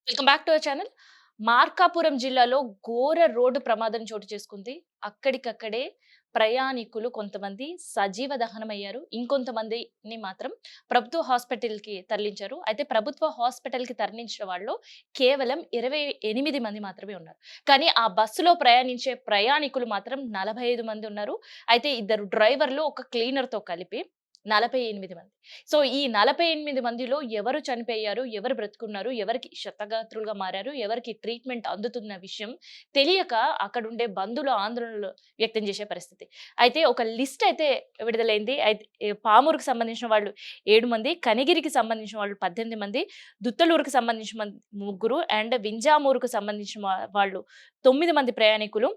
Welcome back to our channel. Markapuram జిల్లాలో ఘోర road ప్రమాదం చోటు చేసుకుంది. అక్కడికక్కడే ప్రయాణికులు కొంతమంది సజీవ దహనమయ్యారు. ఇంకొంతమందిని మాత్రం ప్రభుత్వ హాస్పిటల్‌కి తరలించారు. అయితే ప్రభుత్వ హాస్పిటల్‌కి తరలించిన వాళ్ళు కేవలం 28 మంది మాత్రమే ఉన్నారు. కానీ ఆ బస్సులో ప్రయాణించే ప్రయాణికులు మాత్రం 45 మంది ఉన్నారు. అయితే ఇద్దరు డ్రైవర్లు, ఒక క్లీనర్‌తో కలిపి 48 మంది. సో, ఈ 48 మందిలో ఎవరు చనిపోయారు? ఎవరు బ్రతికున్నారు? ఎవరికి క్షతగాత్రులుగా మారారు? ఎవరికి ట్రీట్‌మెంట్ అందుతున్న విషయం తెలియక అక్కడుండే బంధువులు ఆందోళనలు వ్యక్తం చేసే పరిస్థితి. అయితే ఒక లిస్ట్ అయితే విడుదలైంది. అయితే పామూరుకు సంబంధించిన వాళ్ళు 7 మంది, కనిగిరికి సంబంధించిన వాళ్ళు 18 మంది, దుత్తలూరుకు సంబంధించిన ముగ్గురు అండ్ వింజామూరుకు సంబంధించిన వాళ్ళు 9 మంది ప్రయాణికులు.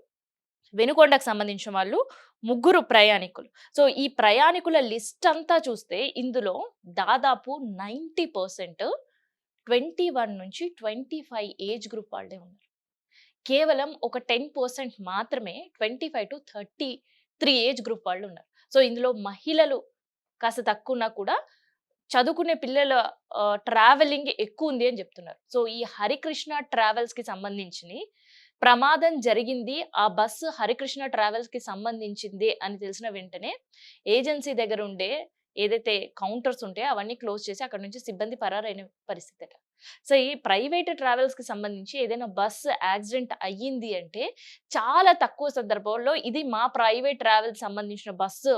వెనుకొండకు సంబంధించిన వాళ్ళు ముగ్గురు ప్రయాణికులు. సో, ఈ ప్రయాణికుల లిస్ట్ అంతా చూస్తే ఇందులో దాదాపు 90% 21 నుంచి 25 ఏజ్ గ్రూప్ వాళ్ళే ఉన్నారు. కేవలం ఒక 10% మాత్రమే 25-33 ఏజ్ గ్రూప్ వాళ్ళు ఉన్నారు. సో, ఇందులో మహిళలు కాస్త తక్కువున్నా కూడా చదువుకునే పిల్లల ట్రావెలింగ్ ఎక్కువుంది అని జెప్తున్నారు. సో, ఈ హరికృష్ణ ట్రావెల్స్‌కి సంబంధించిని ప్రమాదం జరిగింది. ఆ బస్సు హరికృష్ణ ట్రావెల్స్‌కి సంబంధించిందే అని తెలిసిన వెంటనే ఏజెన్సీ దగ్గరుండే ఏదైతే కౌంటర్స్ ఉంటాయో అవన్నీ క్లోజ్ చేసి అక్కడి నుంచి సిబ్బంది పరారైన పరిస్థితట. సో, ఈ ప్రైవేట్ ట్రావెల్స్‌కి సంబంధించి ఏదైనా బస్ యాక్సిడెంట్ అయ్యింది అంటే చాలా తక్కువ సందర్భంలో ఇది మా ప్రైవేట్ ట్రావెల్స్ సంబంధించిన బస్సు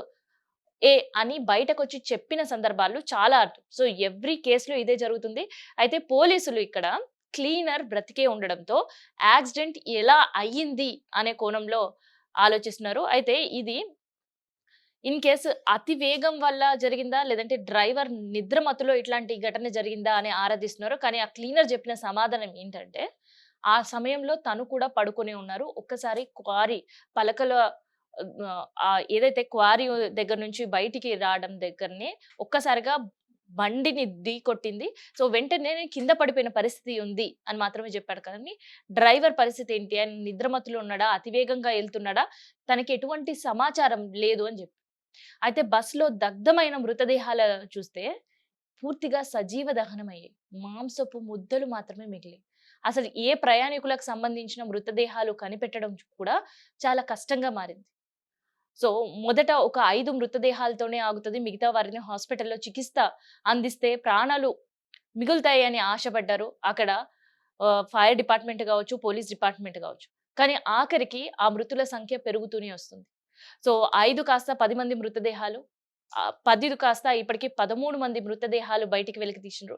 అని బయటకొచ్చి చెప్పిన సందర్భాలు చాలా అరుదు. సో, ఎవ్రి కేస్‌లో ఇదే జరుగుతుంది. అయితే పోలీసులు ఇక్కడ క్లీనర్ బ్రతికే ఉండడంతో యాక్సిడెంట్ ఎలా అయ్యింది అనే కోణంలో ఆలోచిస్తున్నారు. అయితే ఇది ఇన్ కేస్ అతి వేగం వల్ల జరిగిందా? లేదంటే డ్రైవర్ నిద్రమత్తులో ఇట్లాంటి ఘటన జరిగిందా అని ఆరాధిస్తున్నారు. కానీ ఆ క్లీనర్ చెప్పిన సమాధానం ఏంటంటే, ఆ సమయంలో తను కూడా పడుకునే ఉన్నారు. ఒక్కసారి క్వారీ పలకల ఏదైతే క్వారీ దగ్గర నుంచి బయటికి రావడం దగ్గరనే ఒక్కసారిగా బండిని ఢీకొట్టింది. సో, వెంటనే కింద పడిపోయిన పరిస్థితి ఉంది అని మాత్రమే చెప్పాడు. కానీ డ్రైవర్ పరిస్థితి ఏంటి? ఆయన నిద్రమత్తులో ఉన్నాడా? అతివేగంగా ఎళ్తున్నాడా? తనకి ఎటువంటి సమాచారం లేదు అని చెప్పి. అయితే బస్‌లో దగ్ధమైన మృతదేహాల చూస్తే పూర్తిగా సజీవ దహనమయ్యాయి. మాంసపు ముద్దలు మాత్రమే మిగిలాయి. అసలు ఏ ప్రయాణికులకు సంబంధించిన మృతదేహాలు కనిపెట్టడం కూడా చాలా కష్టంగా మారింది. సో, మొదట ఒక 5 మృతదేహాలతోనే ఆగుతది. మిగతా వారిని హాస్పిటల్‌లో చికిత్స అందిస్తే ప్రాణాలు మిగులుతాయని ఆశపడ్డారు. అక్కడ ఫైర్ డిపార్ట్‌మెంట్ గావచ్చు, పోలీస్ డిపార్ట్‌మెంట్ గావచ్చు. కానీ ఆఖరికి ఆ మృతుల సంఖ్య పెరుగుతూనే వస్తుంది. సో, 5 కాస్త 10 మంది మృతదేహాలు, 10 కాస్త ఇప్పటికి 13 మంది మృతదేహాలు బయటికి వెలికి తీసిండ్రు.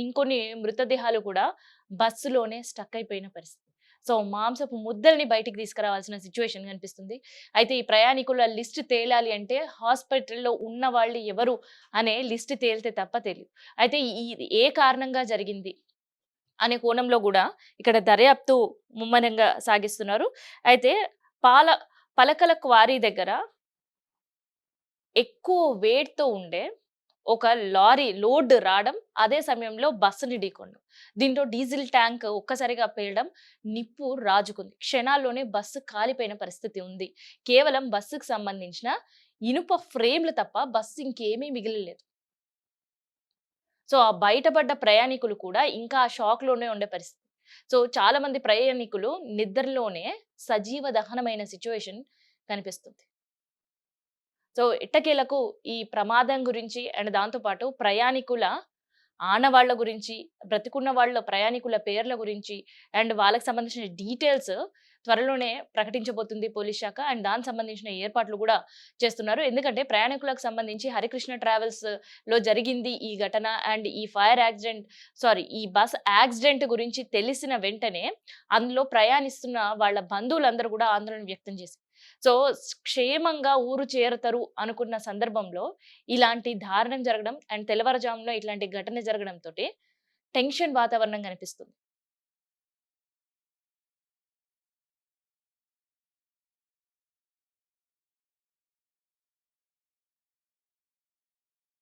ఇంకొన్ని మృతదేహాలు కూడా బస్సులోనే స్టక్ అయిపోయిన పరిస్థితి. సో, మాంసపు ముద్దల్ని బయటికి తీసుకురావాల్సిన సిట్యుయేషన్ కనిపిస్తుంది. అయితే ఈ ప్రయాణికుల లిస్ట్ తేలాలి అంటే హాస్పిటల్‌లో ఉన్న వాళ్ళు ఎవరు అనే లిస్ట్ తేలితే తప్ప తెలీదు. అయితే ఇది ఏ కారణంగా జరిగింది అనే కోణంలో గూడా ఇక్కడ దర్యాప్తు ముమ్మరంగా సాగిస్తున్నారు. అయితే పాల పలకల క్వారీ దగ్గర ఎక్కువ వెయిట్‌తో ఉండే ఒక లారీ లోడ్ రావడం, అదే సమయంలో బస్సుని ఢీకొనడం. దీంతో డీజిల్ ట్యాంక్ ఒక్కసారిగా పేలడం, నిప్పు రాజుకుంది. క్షణాల్లోనే బస్సు కాలిపోయిన పరిస్థితి ఉంది. కేవలం బస్సుకు సంబంధించిన ఇనుప ఫ్రేమ్‌లు తప్ప బస్సు ఇంకేమీ మిగలలేదు. సో, ఆ బయటపడ్డ ప్రయాణికులు కూడా ఇంకా ఆ షాక్‌లోనే ఉండే పరిస్థితి. సో, చాలా మంది ప్రయాణికులు నిద్రలోనే సజీవ దహనమైన సిట్యుయేషన్ కనిపిస్తుంది. సో, ఎట్టకేలకు ఈ ప్రమాదం గురించి అండ్ దాంతో పాటు ప్రయాణికుల ఆనవాళ్ళ గురించి, బ్రతికున్న వాళ్ళ ప్రయాణికుల పేర్ల గురించి అండ్ వాళ్ళకి సంబంధించిన డీటెయిల్స్ త్వరలోనే ప్రకటించబోతుంది పోలీస్ శాఖ. అండ్ దానికి సంబంధించిన ఏర్పాట్లు గూడా చేస్తున్నారు. ఎందుకంటే ప్రయాణికులకు సంబంధించి హరికృష్ణ ట్రావెల్స్‌లో జరిగింది ఈ ఘటన అండ్ ఈ ఫైర్ యాక్సిడెంట్ ఈ బస్ యాక్సిడెంట్ గురించి తెలిసిన వెంటనే అందులో ప్రయాణిస్తున్న వాళ్ళ బంధువులందరూ గూడా ఆందోళన వ్యక్తం చేశారు. సో, క్షేమంగా ఊరు చేరతారు అనుకున్న సందర్భంలో ఇలాంటి దారుణం జరగడం అండ్ తెల్లవారుజామున ఇట్లాంటి ఘటన జరగడంతోటి టెన్షన్ వాతావరణం కనిపిస్తుంది.